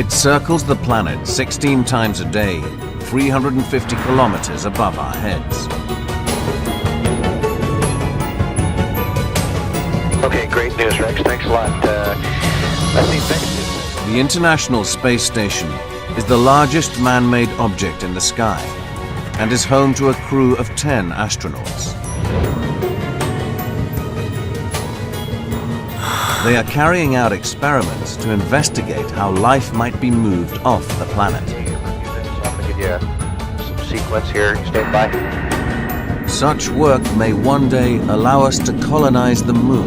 It circles the planet 16 times a day, 350 kilometers above our heads. Okay, great news, Rex. Thanks a lot. The International Space Station is the largest man-made object in the sky and is home to a crew of 10 astronauts. They are carrying out experiments to investigate how life might be moved off the planet. I'm going to give you some sequence here. Stand by. Such work may one day allow us to colonize the Moon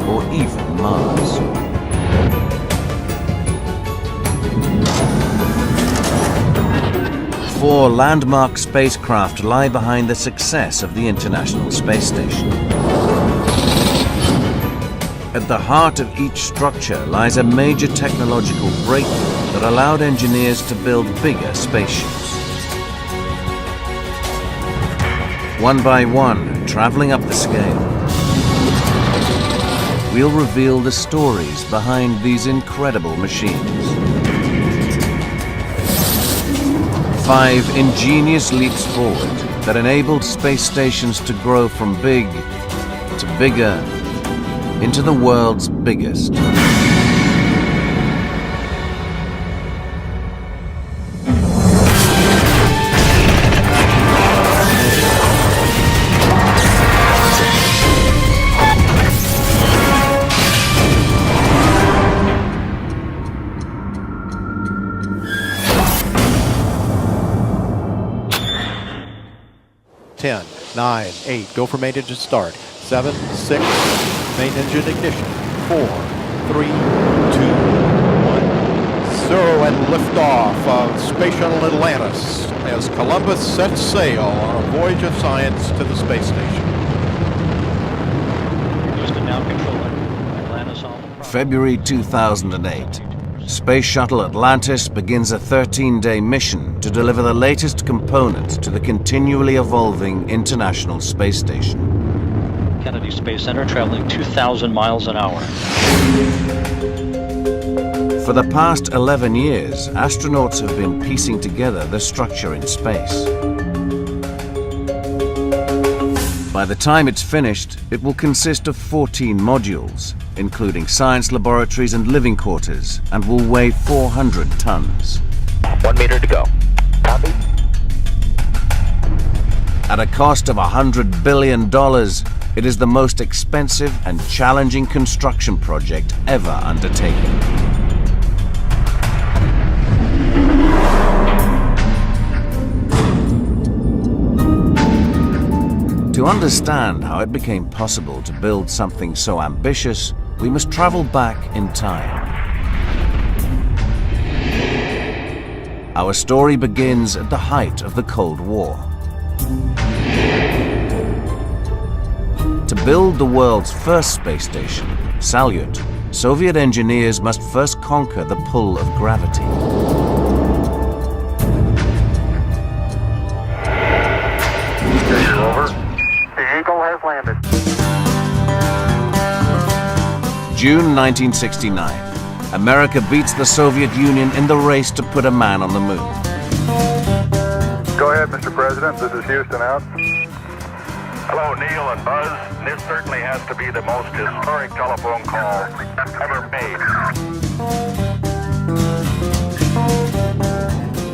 or even Mars. Four landmark spacecraft lie behind the success of the International Space Station. At the heart of each structure lies a major technological breakthrough that allowed engineers to build bigger spaceships. One by one, traveling up the scale, we'll reveal the stories behind these incredible machines. 5 ingenious leaps forward that enabled space stations to grow from big to bigger into the world's biggest. Ten, 9, 8, go for main engine start. 7, 6, main engine ignition. 4, 3, 2, 1, 0, and liftoff of Space Shuttle Atlantis as Columbus sets sail on a voyage of science to the space station. Houston now controlling Atlantis on February 2008. Space Shuttle Atlantis begins a 13-day mission to deliver the latest components to the continually evolving International Space Station. Kennedy Space Center, traveling 2,000 miles an hour. For the past 11 years, astronauts have been piecing together the structure in space. By the time it's finished, it will consist of 14 modules, including science laboratories and living quarters, and will weigh 400 tons. 1 meter to go. Copy. At a cost of $100 billion, it is the most expensive and challenging construction project ever undertaken. To understand how it became possible to build something so ambitious, we must travel back in time. Our story begins at the height of the Cold War. To build the world's first space station, Salyut, Soviet engineers must first conquer the pull of gravity. Over. The Eagle has landed. June 1969. America beats the Soviet Union in the race to put a man on the moon. Go ahead, Mr. President. This is Houston out. Hello, Neil and Buzz. This certainly has to be the most historic telephone call ever made.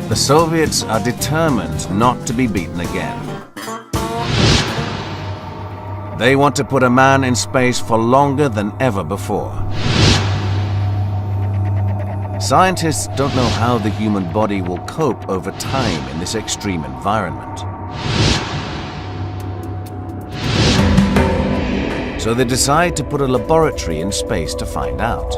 The Soviets are determined not to be beaten again. They want to put a man in space for longer than ever before. Scientists don't know how the human body will cope over time in this extreme environment. So they decide to put a laboratory in space to find out.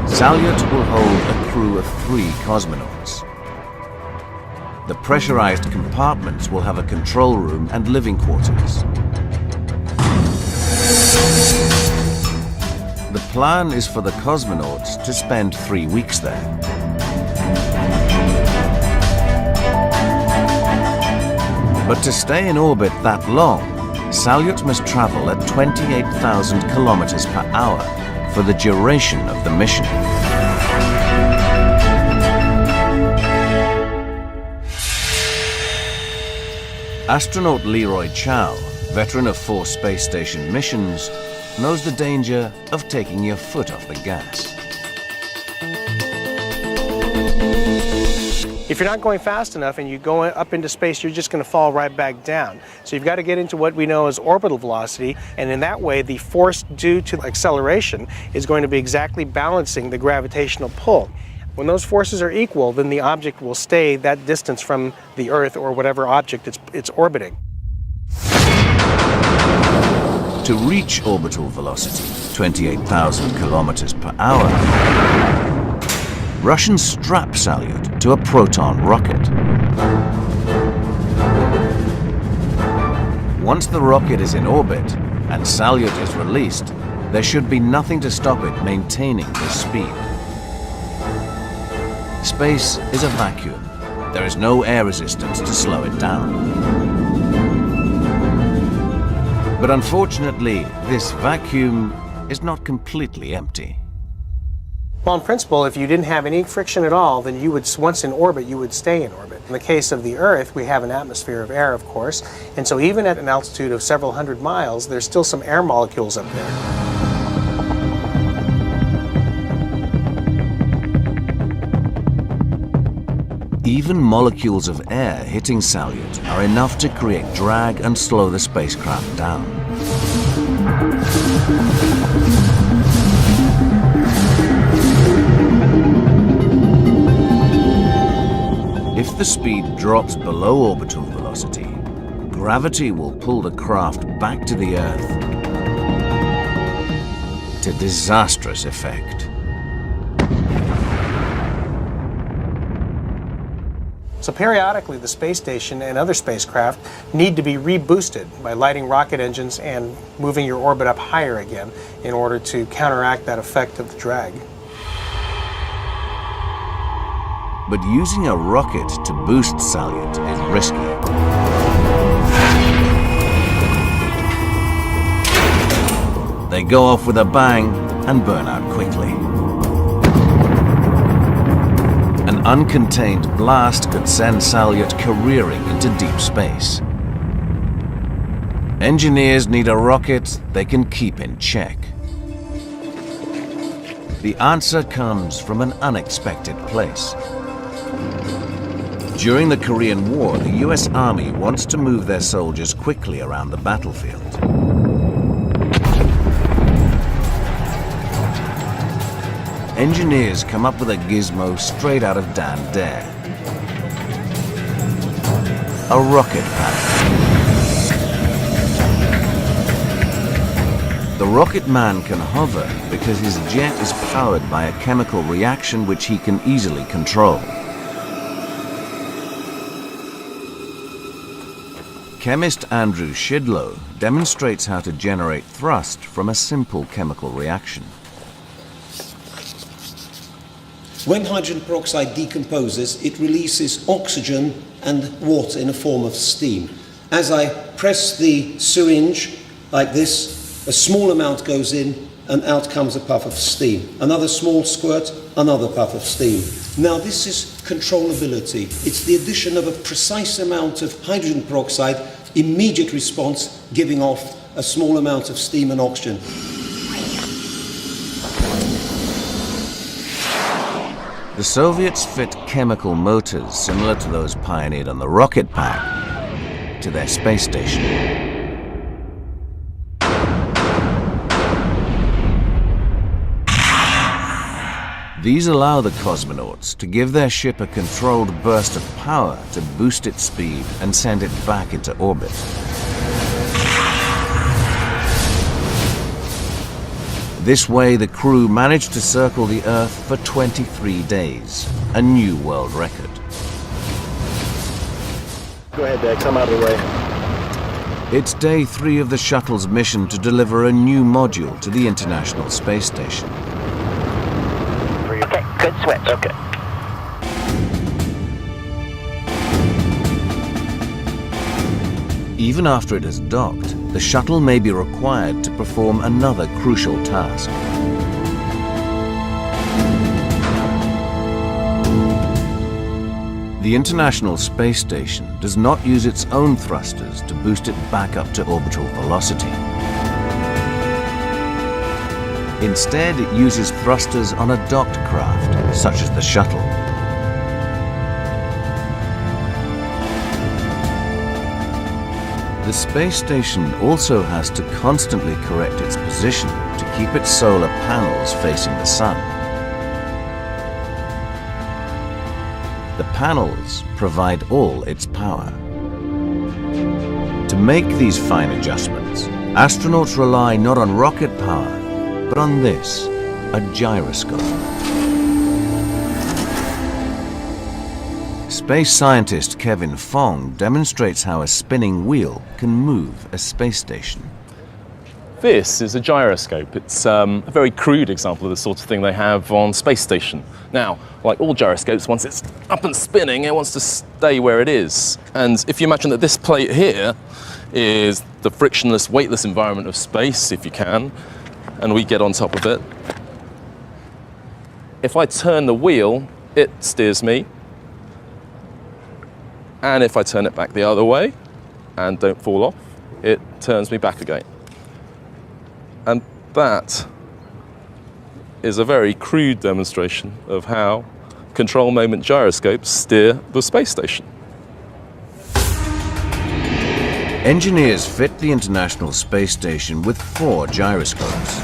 Salyut will hold a crew of 3 cosmonauts. The pressurized compartments will have a control room and living quarters. The plan is for the cosmonauts to spend 3 weeks there. But to stay in orbit that long, Salyut must travel at 28,000 kilometers per hour for the duration of the mission. Astronaut Leroy Chow, veteran of 4 space station missions, knows the danger of taking your foot off the gas. If you're not going fast enough and you go up into space, you're just going to fall right back down. So you've got to get into what we know as orbital velocity, and in that way the force due to acceleration is going to be exactly balancing the gravitational pull. When those forces are equal, then the object will stay that distance from the Earth or whatever object it's orbiting. To reach orbital velocity, 28,000 kilometers per hour, Russians strap Salyut to a proton rocket. Once the rocket is in orbit and Salyut is released, there should be nothing to stop it maintaining this speed. Space is a vacuum. There is no air resistance to slow it down. But unfortunately, this vacuum is not completely empty. Well, in principle, if you didn't have any friction at all, then you would, once in orbit, you would stay in orbit. In the case of the Earth, we have an atmosphere of air, of course, and so even at an altitude of several hundred miles, there's still some air molecules up there. Even molecules of air hitting Salyut are enough to create drag and slow the spacecraft down. If the speed drops below orbital velocity, gravity will pull the craft back to the Earth to disastrous effect. So periodically, the space station and other spacecraft need to be reboosted by lighting rocket engines and moving your orbit up higher again in order to counteract that effect of the drag. But using a rocket to boost Salyut is risky. They go off with a bang and burn out quickly. An uncontained blast could send Salyut careering into deep space. Engineers need a rocket they can keep in check. The answer comes from an unexpected place. During the Korean War, the US Army wants to move their soldiers quickly around the battlefield. Engineers come up with a gizmo straight out of Dan Dare. A rocket pad. The rocket man can hover because his jet is powered by a chemical reaction which he can easily control. Chemist Andrew Shidlow demonstrates how to generate thrust from a simple chemical reaction. When hydrogen peroxide decomposes, it releases oxygen and water in a form of steam. As I press the syringe like this, a small amount goes in and out comes a puff of steam. Another small squirt, another puff of steam. Now this is controllability. It's the addition of a precise amount of hydrogen peroxide, immediate response, giving off a small amount of steam and oxygen. The Soviets fit chemical motors similar to those pioneered on the rocket pad to their space station. These allow the cosmonauts to give their ship a controlled burst of power to boost its speed and send it back into orbit. This way, the crew managed to circle the Earth for 23 days, a new world record. Go ahead, Dex, I'm out of the way. It's day 3 of the shuttle's mission to deliver a new module to the International Space Station. Okay, good switch. Okay. Even after it has docked, the shuttle may be required to perform another crucial task. The International Space Station does not use its own thrusters to boost it back up to orbital velocity. Instead, it uses thrusters on a docked craft, such as the shuttle. The space station also has to constantly correct its position to keep its solar panels facing the sun. The panels provide all its power. To make these fine adjustments, astronauts rely not on rocket power, but on this, a gyroscope. Space scientist Kevin Fong demonstrates how a spinning wheel can move a space station. This is a gyroscope. It's a very crude example of the sort of thing they have on space station. Now, like all gyroscopes, once it's up and spinning, it wants to stay where it is. And if you imagine that this plate here is the frictionless, weightless environment of space, if you can, and we get on top of it. If I turn the wheel, it steers me. And if I turn it back the other way and don't fall off, it turns me back again. And that is a very crude demonstration of how control moment gyroscopes steer the space station. Engineers fit the International Space Station with 4 gyroscopes.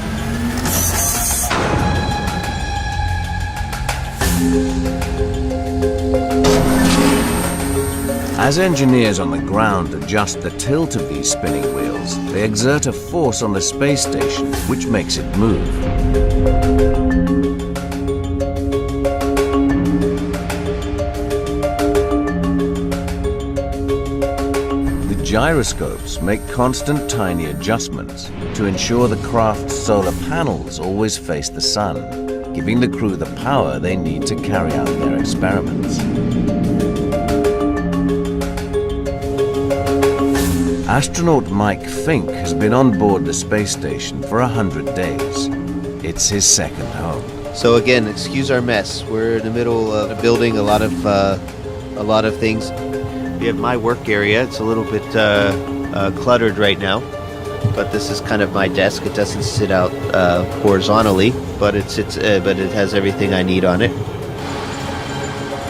As engineers on the ground adjust the tilt of these spinning wheels, they exert a force on the space station which makes it move. The gyroscopes make constant tiny adjustments to ensure the craft's solar panels always face the sun, giving the crew the power they need to carry out their experiments. Astronaut Mike Fink has been on board the space station for 100 days. It's his second home. So again, excuse our mess. We're in the middle of building a lot of things. We have my work area. It's a little bit cluttered right now, but this is kind of my desk. It doesn't sit out horizontally, but it has everything I need on it.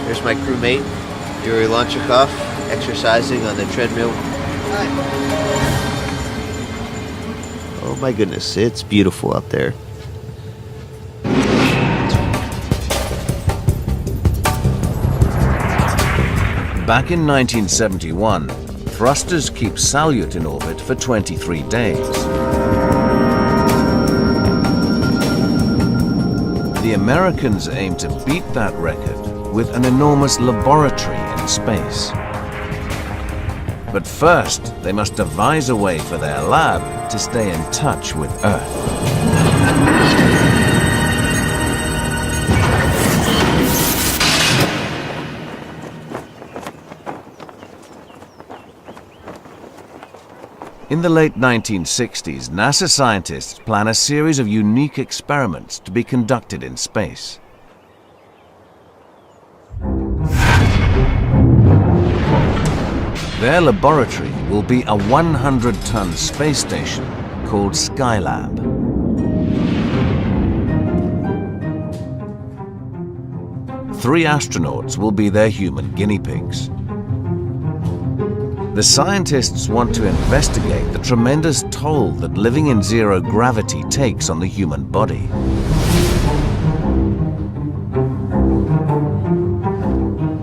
Here's my crewmate, Yuri Lonchikov, exercising on the treadmill. Oh my goodness, it's beautiful out there. Back in 1971, thrusters keep Salyut in orbit for 23 days. The Americans aim to beat that record with an enormous laboratory in space. But first, they must devise a way for their lab to stay in touch with Earth. In the late 1960s, NASA scientists plan a series of unique experiments to be conducted in space. Their laboratory will be a 100-ton space station called Skylab. Three astronauts will be their human guinea pigs. The scientists want to investigate the tremendous toll that living in zero gravity takes on the human body.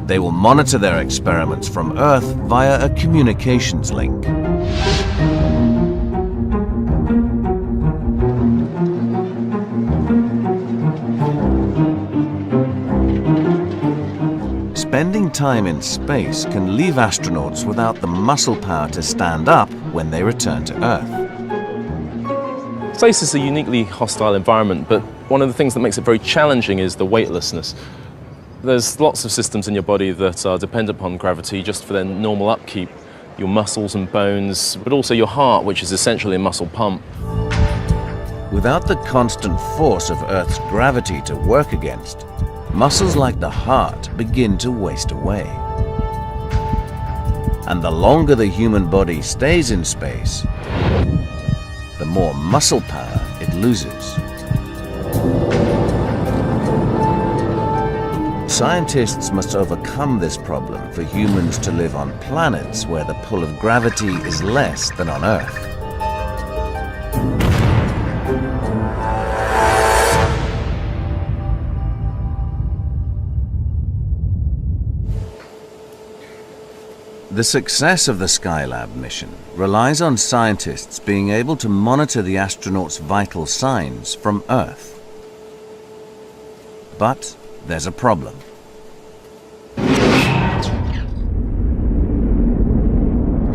They will monitor their experiments from Earth via a communications link. Spending time in space can leave astronauts without the muscle power to stand up when they return to Earth. Space is a uniquely hostile environment, but one of the things that makes it very challenging is the weightlessness. There's lots of systems in your body that are dependent upon gravity just for their normal upkeep, your muscles and bones, but also your heart, which is essentially a muscle pump. Without the constant force of Earth's gravity to work against, muscles like the heart begin to waste away. And the longer the human body stays in space, the more muscle power it loses. Scientists must overcome this problem for humans to live on planets where the pull of gravity is less than on Earth. The success of the Skylab mission relies on scientists being able to monitor the astronauts' vital signs from Earth. But there's a problem.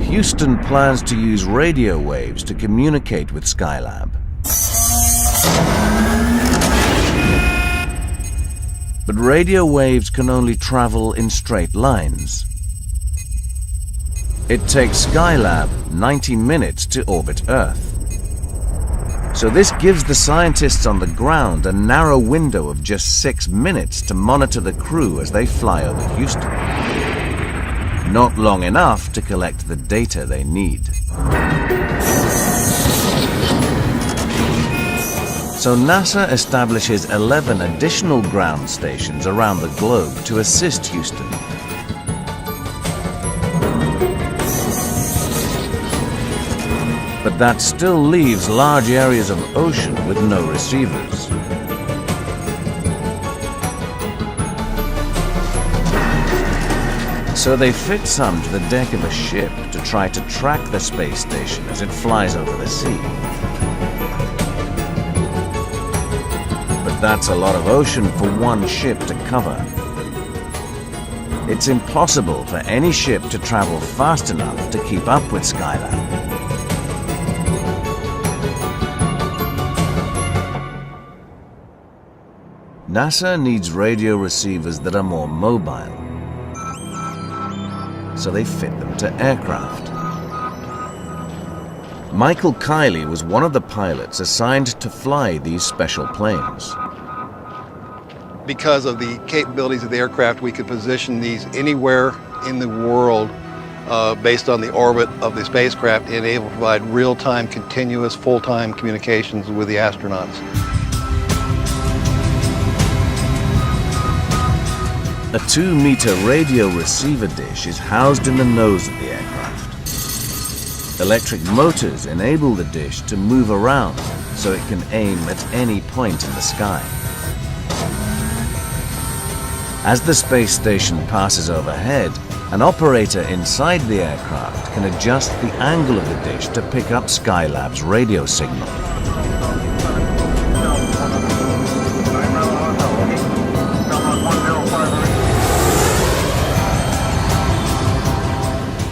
Houston plans to use radio waves to communicate with Skylab. But radio waves can only travel in straight lines. It takes Skylab 90 minutes to orbit Earth. So this gives the scientists on the ground a narrow window of just 6 minutes to monitor the crew as they fly over Houston. Not long enough to collect the data they need. So NASA establishes 11 additional ground stations around the globe to assist Houston. But that still leaves large areas of ocean with no receivers. So they fit some to the deck of a ship to try to track the space station as it flies over the sea. But that's a lot of ocean for one ship to cover. It's impossible for any ship to travel fast enough to keep up with Skylab. NASA needs radio receivers that are more mobile, so they fit them to aircraft. Michael Kiley was one of the pilots assigned to fly these special planes. Because of the capabilities of the aircraft, we could position these anywhere in the world based on the orbit of the spacecraft and able to provide real-time, continuous, full-time communications with the astronauts. A 2-meter radio receiver dish is housed in the nose of the aircraft. Electric motors enable the dish to move around so it can aim at any point in the sky. As the space station passes overhead, an operator inside the aircraft can adjust the angle of the dish to pick up Skylab's radio signal.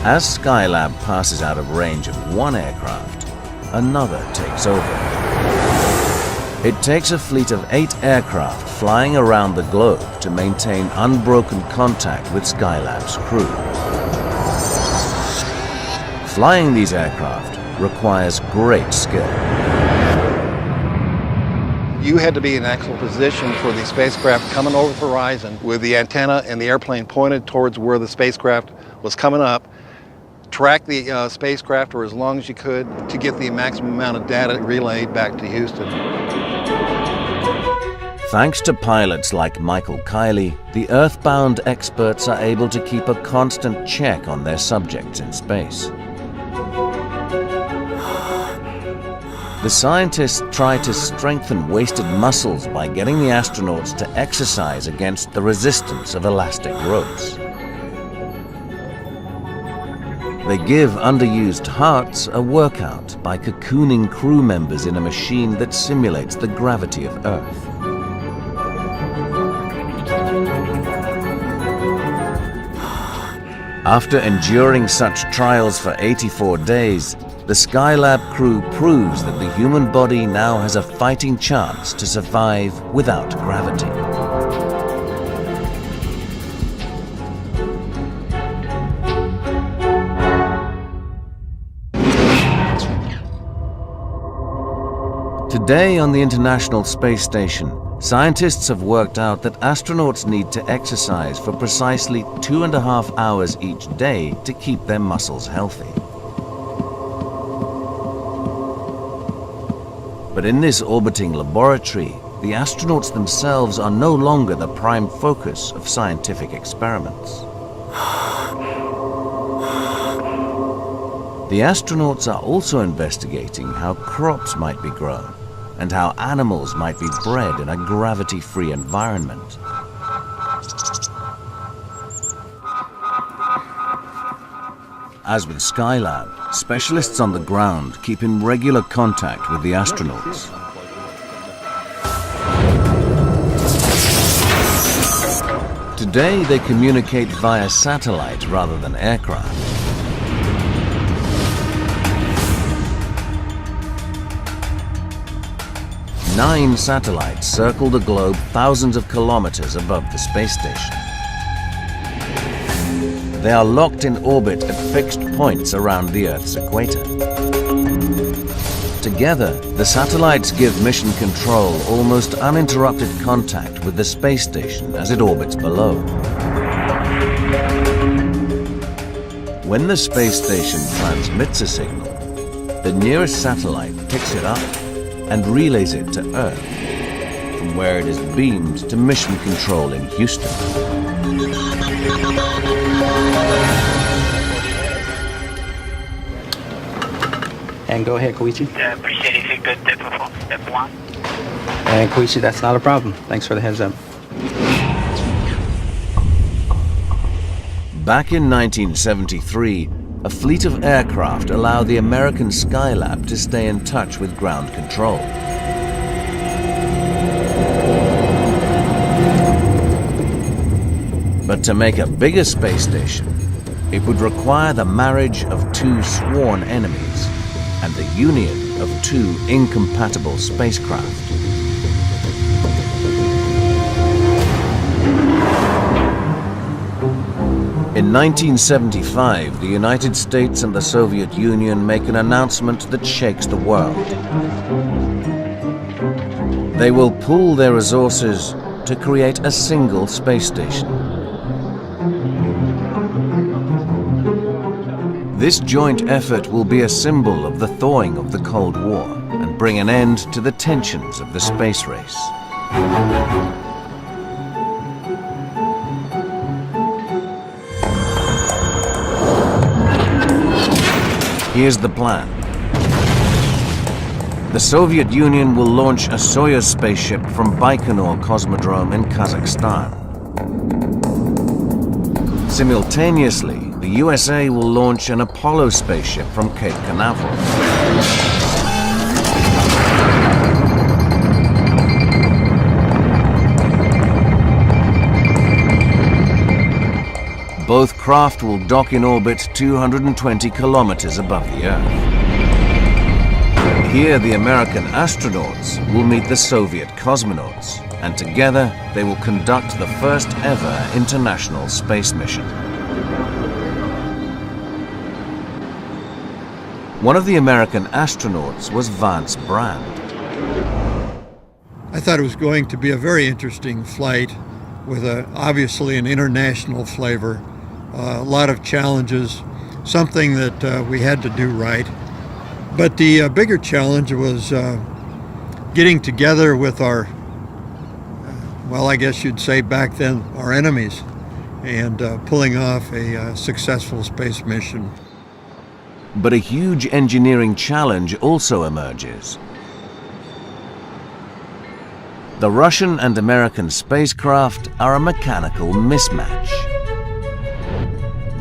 As Skylab passes out of range of one aircraft, another takes over. It takes a fleet of 8 aircraft flying around the globe to maintain unbroken contact with Skylab's crew. Flying these aircraft requires great skill. You had to be in actual position for the spacecraft coming over the horizon with the antenna and the airplane pointed towards where the spacecraft was coming up. Track the spacecraft for as long as you could to get the maximum amount of data relayed back to Houston. Thanks to pilots like Michael Kiley, the Earthbound experts are able to keep a constant check on their subjects in space. The scientists try to strengthen wasted muscles by getting the astronauts to exercise against the resistance of elastic ropes. They give underused hearts a workout by cocooning crew members in a machine that simulates the gravity of Earth. After enduring such trials for 84 days, the Skylab crew proves that the human body now has a fighting chance to survive without gravity. Today on the International Space Station, scientists have worked out that astronauts need to exercise for precisely 2.5 hours each day to keep their muscles healthy. But in this orbiting laboratory, the astronauts themselves are no longer the prime focus of scientific experiments. The astronauts are also investigating how crops might be grown and how animals might be bred in a gravity-free environment. As with Skylab, specialists on the ground keep in regular contact with the astronauts. Today they communicate via satellite rather than aircraft. Nine satellites circle the globe thousands of kilometers above the space station. They are locked in orbit at fixed points around the Earth's equator. Together, the satellites give mission control almost uninterrupted contact with the space station as it orbits below. When the space station transmits a signal, the nearest satellite picks it up and relays it to Earth, from where it is beamed to mission control in Houston. And go ahead, Koichi. Appreciate it. A good performance, step one. And Koichi, that's not a problem. Thanks for the heads up. Back in 1973, a fleet of aircraft allowed the American Skylab to stay in touch with ground control. But to make a bigger space station, it would require the marriage of two sworn enemies and the union of two incompatible spacecraft. In 1975, the United States and the Soviet Union make an announcement that shakes the world. They will pool their resources to create a single space station. This joint effort will be a symbol of the thawing of the Cold War and bring an end to the tensions of the space race. Here's the plan. The Soviet Union will launch a Soyuz spaceship from Baikonur Cosmodrome in Kazakhstan. Simultaneously, the USA will launch an Apollo spaceship from Cape Canaveral. Both craft will dock in orbit 220 kilometers above the Earth. Here, the American astronauts will meet the Soviet cosmonauts, and together they will conduct the first ever international space mission. One of the American astronauts was Vance Brand. I thought it was going to be a very interesting flight with obviously an international flavor, a lot of challenges, something that we had to do right. But the bigger challenge was getting together with our, well, I guess you'd say back then, our enemies, and pulling off a successful space mission. But a huge engineering challenge also emerges. The Russian and American spacecraft are a mechanical mismatch.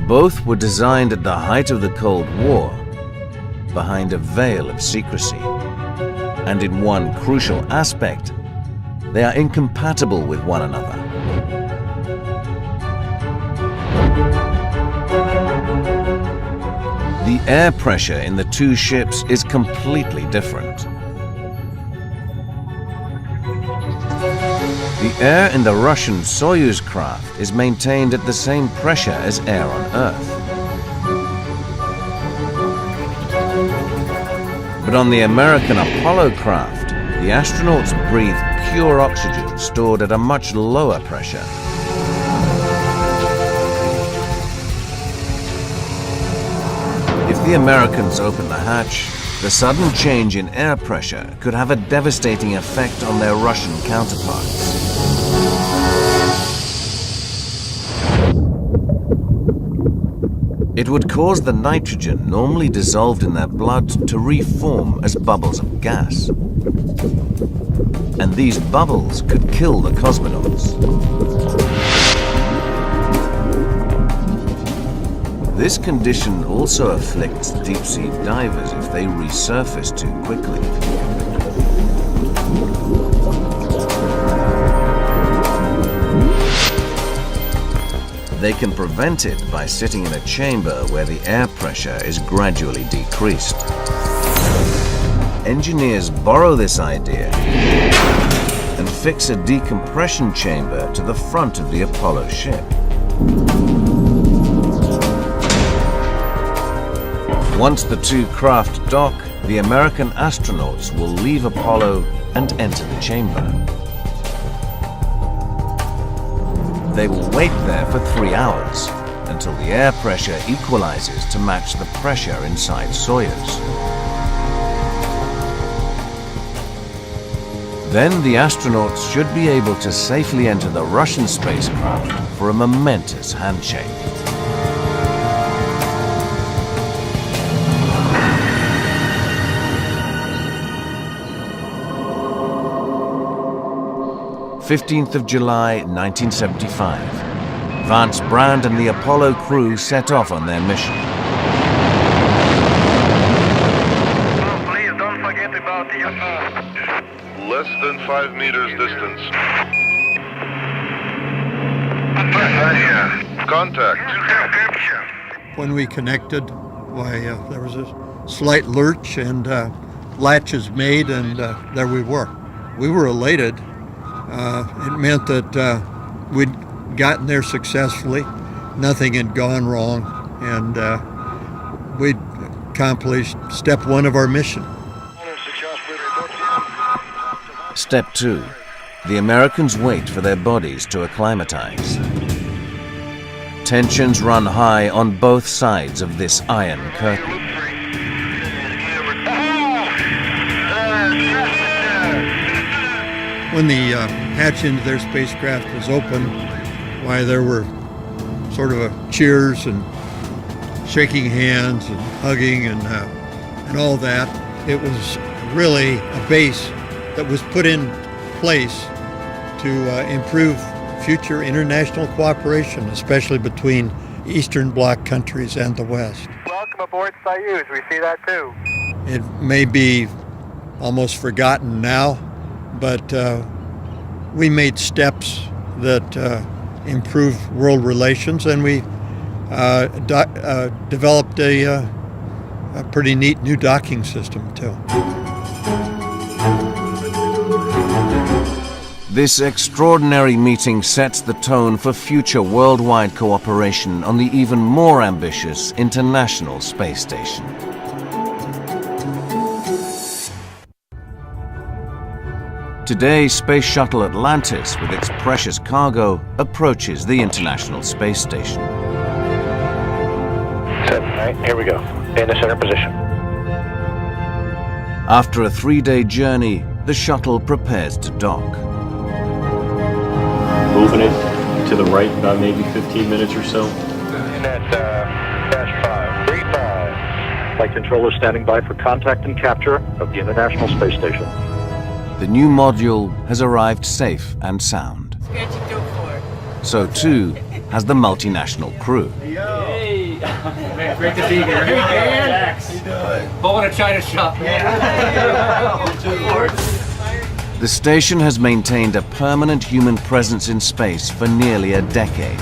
Both were designed at the height of the Cold War, behind a veil of secrecy. And in one crucial aspect, they are incompatible with one another. The air pressure in the two ships is completely different. The air in the Russian Soyuz craft is maintained at the same pressure as air on Earth. But on the American Apollo craft, the astronauts breathe pure oxygen stored at a much lower pressure. If the Americans open the hatch, the sudden change in air pressure could have a devastating effect on their Russian counterparts. It would cause the nitrogen normally dissolved in their blood to reform as bubbles of gas. And these bubbles could kill the cosmonauts. This condition also afflicts deep-sea divers if they resurface too quickly. They can prevent it by sitting in a chamber where the air pressure is gradually decreased. Engineers borrow this idea and fix a decompression chamber to the front of the Apollo ship. Once the two craft dock, the American astronauts will leave Apollo and enter the chamber. They will wait there for 3 hours until the air pressure equalizes to match the pressure inside Soyuz. Then the astronauts should be able to safely enter the Russian spacecraft for a momentous handshake. July 1975. Vance Brand and the Apollo crew set off on their mission. Oh, please don't forget about the Less than 5 meters distance. Contact. When we connected, why, there was a slight lurch and latches made, and there we were. We were elated. It meant that we'd gotten there successfully, nothing had gone wrong, and we'd accomplished step 1 of our mission. Step 2. The Americans wait for their bodies to acclimatize. Tensions run high on both sides of this iron curtain. When the hatch into their spacecraft was open, why, there were sort of cheers and shaking hands and hugging and all that. It was really a base that was put in place to improve future international cooperation, especially between Eastern Bloc countries and the West. Welcome aboard Soyuz. We see that too. It may be almost forgotten now, but we made steps that improved world relations, and we developed a pretty neat new docking system too. This extraordinary meeting sets the tone for future worldwide cooperation on the even more ambitious International Space Station. Today, Space Shuttle Atlantis, with its precious cargo, approaches the International Space Station. Set. All right, here we go. In the center position. After a 3-day journey, the shuttle prepares to dock. Moving it to the right about maybe 15 minutes or so. And that's dash 535. Flight controller standing by for contact and capture of the International Space Station. The new module has arrived safe and sound. So too has the multinational crew. Hey! Man, great to be here. Hey, Dan! Ball in a China shop. The station has maintained a permanent human presence in space for nearly a decade.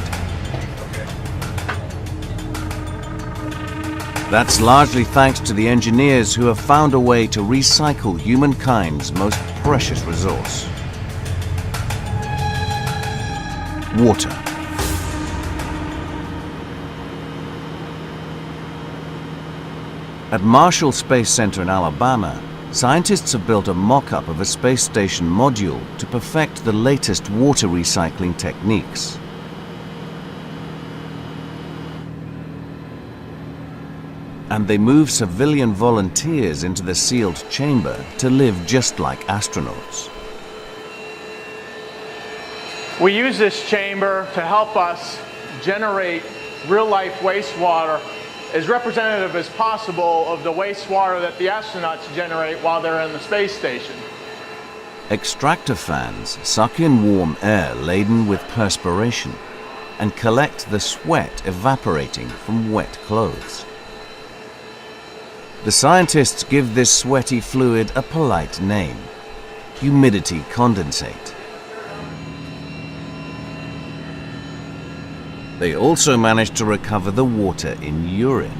That's largely thanks to the engineers who have found a way to recycle humankind's most precious resource: water. At Marshall Space Center in Alabama, scientists have built a mock-up of a space station module to perfect the latest water recycling techniques. And they move civilian volunteers into the sealed chamber to live just like astronauts. We use this chamber to help us generate real-life wastewater as representative as possible of the wastewater that the astronauts generate while they're in the space station. Extractor fans suck in warm air laden with perspiration and collect the sweat evaporating from wet clothes. The scientists give this sweaty fluid a polite name: humidity condensate. They also managed to recover the water in urine.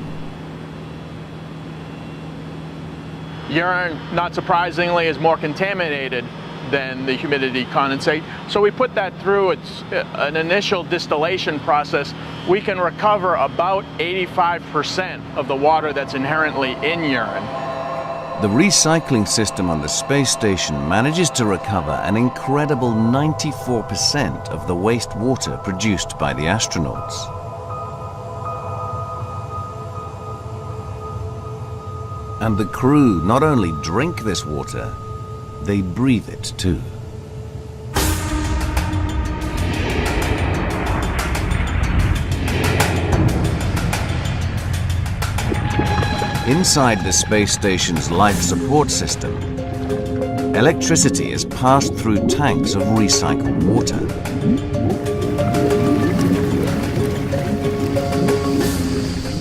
Urine, not surprisingly, is more contaminated than the humidity condensate. So we put that through an initial distillation process. We can recover about 85% of the water that's inherently in urine. The recycling system on the space station manages to recover an incredible 94% of the wastewater produced by the astronauts. And the crew not only drink this water, they breathe it too. Inside the space station's life support system, electricity is passed through tanks of recycled water.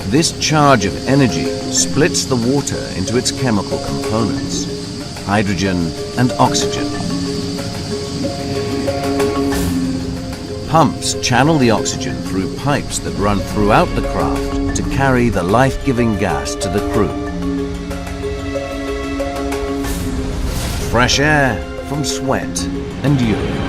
This charge of energy splits the water into its chemical components: hydrogen and oxygen. Pumps channel the oxygen through pipes that run throughout the craft to carry the life-giving gas to the crew. Fresh air from sweat and urine.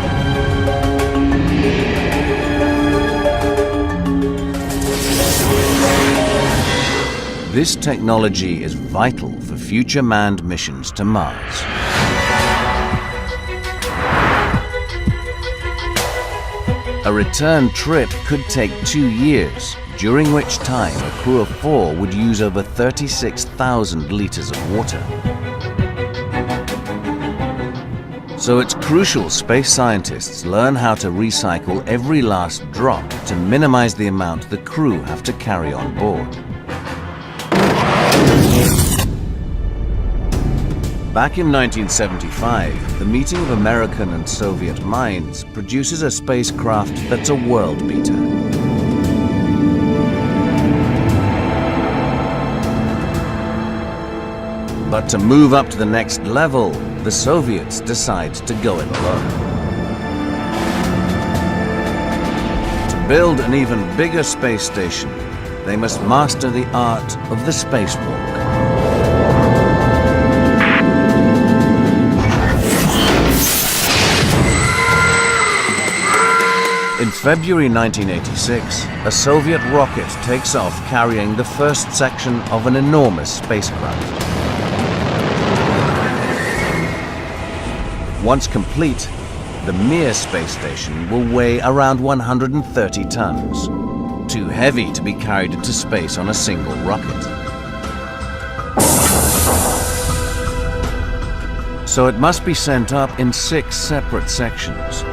This technology is vital for future manned missions to Mars. A return trip could take 2 years, during which time a crew of 4 would use over 36,000 liters of water. So it's crucial space scientists learn how to recycle every last drop to minimize the amount the crew have to carry on board. Back in 1975, the meeting of American and Soviet minds produces a spacecraft that's a world beater. But to move up to the next level, the Soviets decide to go it alone. To build an even bigger space station, they must master the art of the spacewalk. In February 1986, a Soviet rocket takes off carrying the first section of an enormous spacecraft. Once complete, the Mir space station will weigh around 130 tons, too heavy to be carried into space on a single rocket. So it must be sent up in 6 separate sections.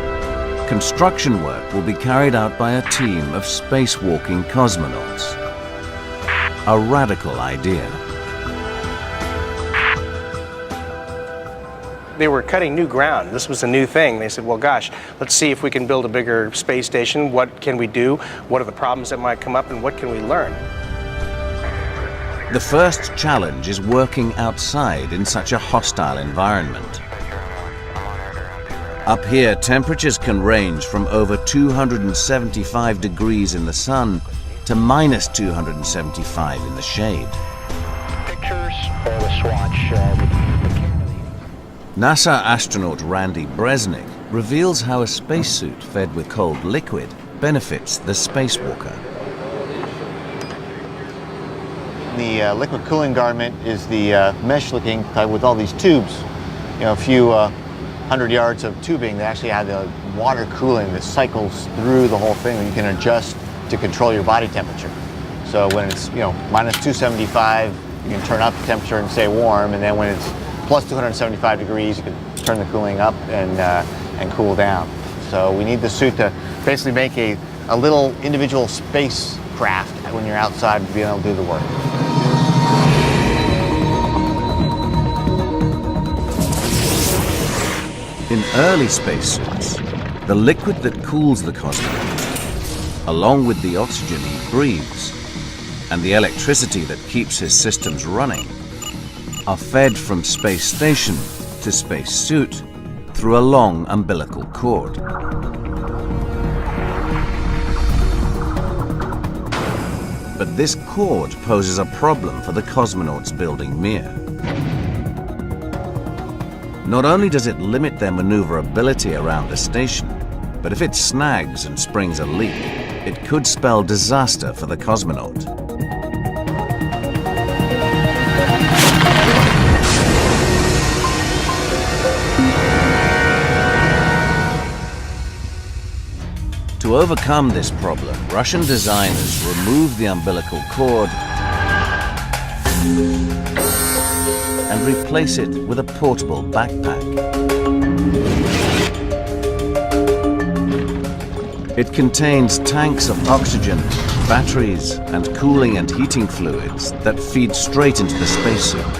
Construction work will be carried out by a team of spacewalking cosmonauts. A radical idea. They were cutting new ground. This was a new thing. They said, well, gosh, let's see if we can build a bigger space station. What can we do? What are the problems that might come up, and what can we learn? The first challenge is working outside in such a hostile environment. Up here, temperatures can range from over 275 degrees in the sun to minus 275 in the shade. Pictures or the swatch? NASA astronaut Randy Bresnik reveals how a spacesuit fed with cold liquid benefits the spacewalker. The liquid cooling garment is the mesh-looking type with all these tubes. You know, a few 100 yards of tubing that actually have the water cooling that cycles through the whole thing, and you can adjust to control your body temperature. So when it's, you know, minus 275, you can turn up the temperature and stay warm, and then when it's plus 275 degrees, you can turn the cooling up and cool down. So we need the suit to basically make a little individual spacecraft when you're outside being able to do the work. In early spacesuits, the liquid that cools the cosmonaut, along with the oxygen he breathes and the electricity that keeps his systems running, are fed from space station to space suit through a long umbilical cord. But this cord poses a problem for the cosmonauts building Mir. Not only does it limit their maneuverability around the station, but if it snags and springs a leak, it could spell disaster for the cosmonaut. To overcome this problem, Russian designers removed the umbilical cord and replace it with a portable backpack. It contains tanks of oxygen, batteries, and cooling and heating fluids that feed straight into the spacesuit.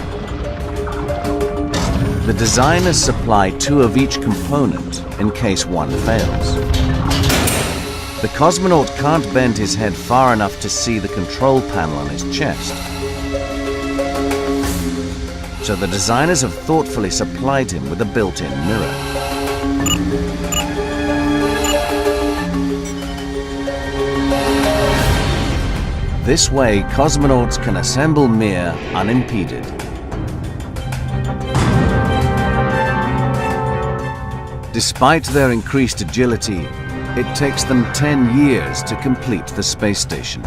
The designers supply 2 of each component in case one fails. The cosmonaut can't bend his head far enough to see the control panel on his chest. So the designers have thoughtfully supplied him with a built-in mirror. This way, cosmonauts can assemble Mir unimpeded. Despite their increased agility, it takes them 10 years to complete the space station.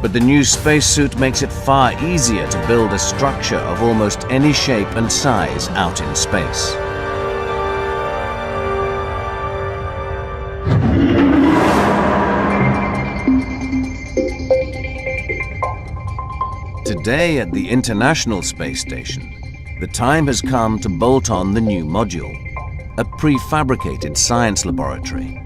But the new spacesuit makes it far easier to build a structure of almost any shape and size out in space. Today at the International Space Station, the time has come to bolt on the new module, a prefabricated science laboratory.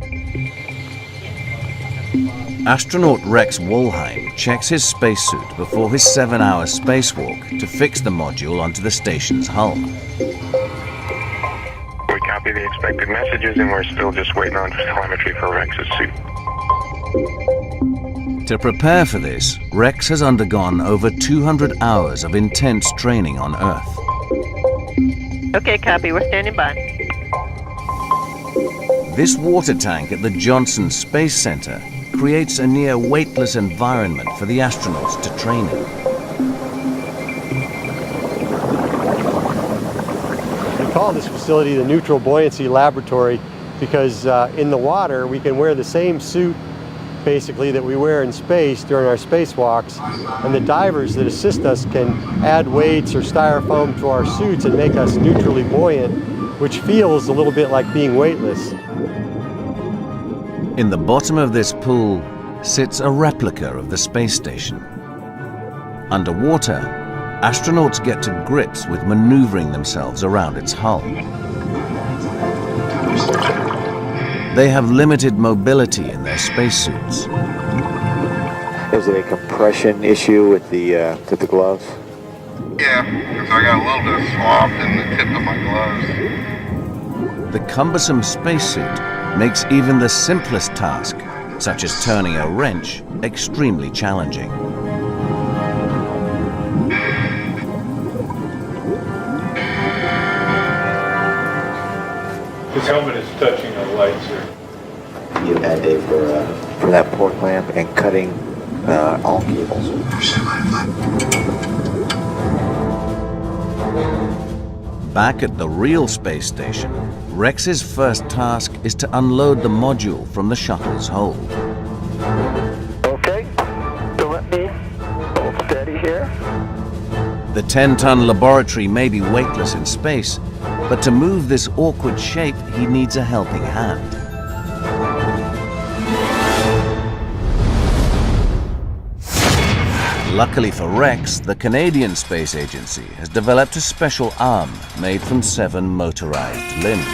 Astronaut Rex Walheim checks his spacesuit before his 7-hour spacewalk to fix the module onto the station's hull. We copy the expected messages and we're still just waiting on telemetry for Rex's suit. To prepare for this, Rex has undergone over 200 hours of intense training on Earth. Okay, copy. We're standing by. This water tank at the Johnson Space Center creates a near weightless environment for the astronauts to train in. We call this facility the Neutral Buoyancy Laboratory because in the water we can wear the same suit basically that we wear in space during our spacewalks, and the divers that assist us can add weights or styrofoam to our suits and make us neutrally buoyant, which feels a little bit like being weightless. In the bottom of this pool sits a replica of the space station. Underwater, astronauts get to grips with maneuvering themselves around its hull. They have limited mobility in their spacesuits. Is it a compression issue with the gloves? Yeah, because I got a little bit of slop in the tip of my gloves. The cumbersome spacesuit makes even the simplest task, such as turning a wrench, extremely challenging. His helmet is touching the lights here. You had Dave for that port lamp and cutting all cables. Back at the real space station, Rex's first task is to unload the module from the shuttle's hold. 10-ton laboratory may be weightless in space, but to move this awkward shape, he needs a helping hand. Luckily for Rex, the Canadian Space Agency has developed a special arm made from 7 motorized limbs.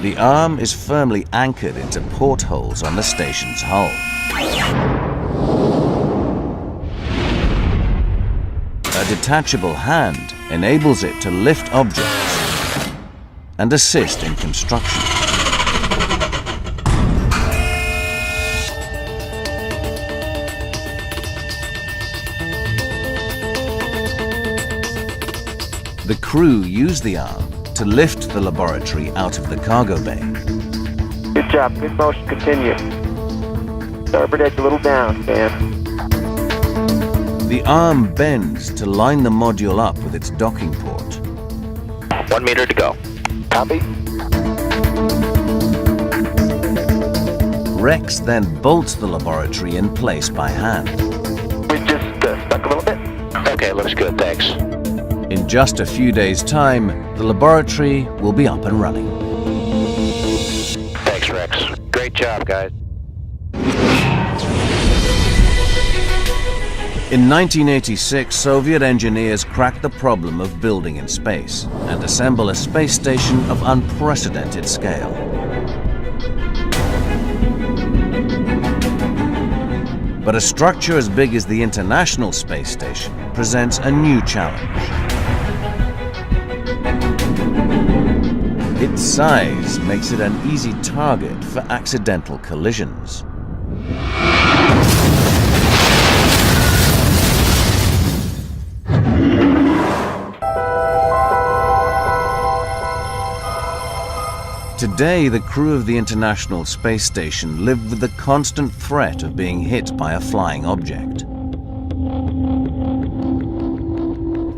The arm is firmly anchored into portholes on the station's hull. A detachable hand enables it to lift objects and assist in construction. The crew use the arm to lift the laboratory out of the cargo bay. Good job. Good motion. Continue. Starboard edge a little down, Dan. The arm bends to line the module up with its docking port. 1 meter to go. Copy. Rex then bolts the laboratory in place by hand. We just stuck a little bit. Okay, looks good. Thanks. In just a few days' time, the laboratory will be up and running. Thanks, Rex. Great job, guys. In 1986, Soviet engineers cracked the problem of building in space and assemble a space station of unprecedented scale. But a structure as big as the International Space Station presents a new challenge. Its size makes it an easy target for accidental collisions. Today, the crew of the International Space Station live with the constant threat of being hit by a flying object.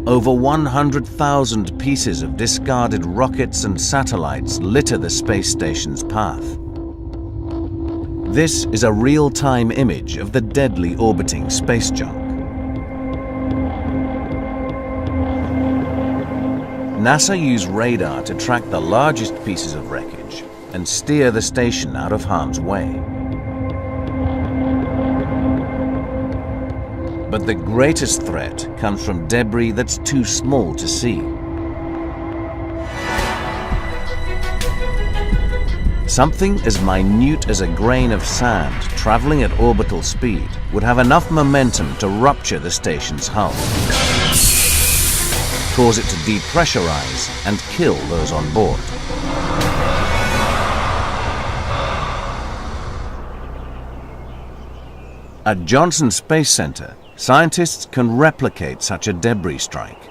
Over 100,000 pieces of discarded rockets and satellites litter the space station's path. This is a real-time image of the deadly orbiting space junk. NASA used radar to track the largest pieces of wreckage and steer the station out of harm's way. But the greatest threat comes from debris that's too small to see. Something as minute as a grain of sand traveling at orbital speed would have enough momentum to rupture the station's hull, cause it to depressurize and kill those on board. At Johnson Space Center, scientists can replicate such a debris strike.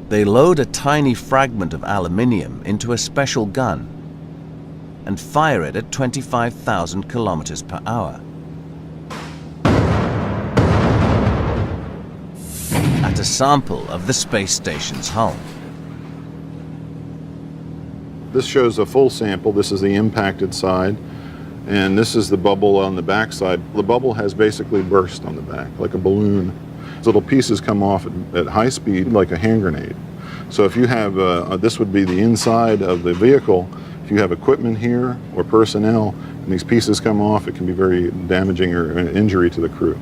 They load a tiny fragment of aluminium into a special gun and fire it at 25,000 kilometers per hour. At a sample of the space station's hull. This shows a full sample. This is the impacted side, and this is the bubble on the back side. The bubble has basically burst on the back, like a balloon. Little pieces come off at high speed like a hand grenade. So if you have, this would be the inside of the vehicle. If you have equipment here or personnel, and these pieces come off, it can be very damaging or an injury to the crew.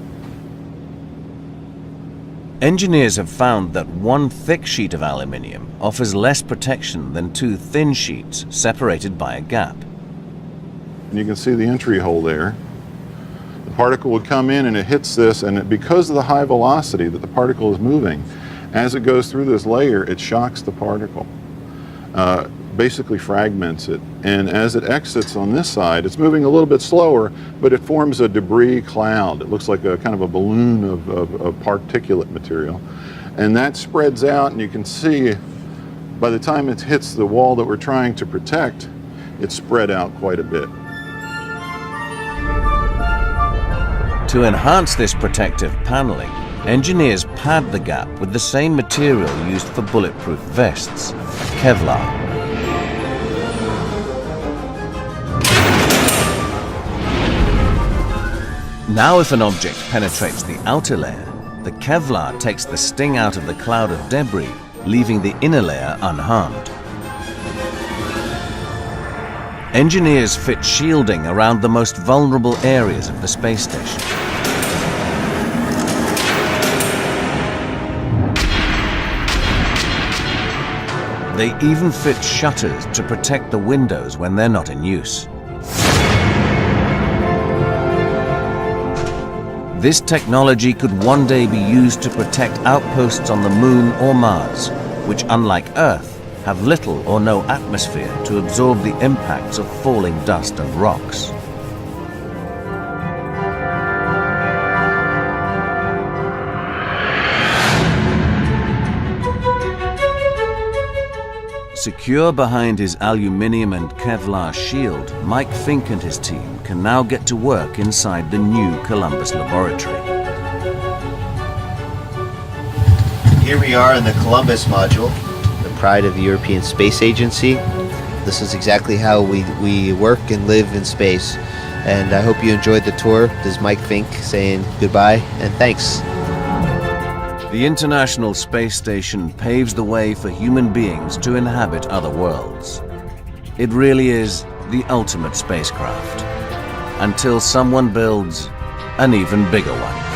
Engineers have found that one thick sheet of aluminium offers less protection than 2 thin sheets separated by a gap. And you can see the entry hole there. The particle would come in and it hits this, and because of the high velocity that the particle is moving, as it goes through this layer, it shocks the particle, basically fragments it. And as it exits on this side, it's moving a little bit slower, but it forms a debris cloud. It looks like a kind of a balloon of particulate material. And that spreads out, and you can see by the time it hits the wall that we're trying to protect, it's spread out quite a bit. To enhance this protective paneling, engineers pad the gap with the same material used for bulletproof vests, Kevlar. Now if an object penetrates the outer layer, the Kevlar takes the sting out of the cloud of debris, leaving the inner layer unharmed. Engineers fit shielding around the most vulnerable areas of the space station. They even fit shutters to protect the windows when they're not in use. This technology could one day be used to protect outposts on the Moon or Mars, which, unlike Earth, have little or no atmosphere to absorb the impacts of falling dust and rocks. Secure behind his aluminium and Kevlar shield, Mike Fink and his team can now get to work inside the new Columbus laboratory. Here we are in the Columbus module, the pride of the European Space Agency. This is exactly how we work and live in space. And I hope you enjoyed the tour. This is Mike Fink saying goodbye and thanks. The International Space Station paves the way for human beings to inhabit other worlds. It really is the ultimate spacecraft, until someone builds an even bigger one.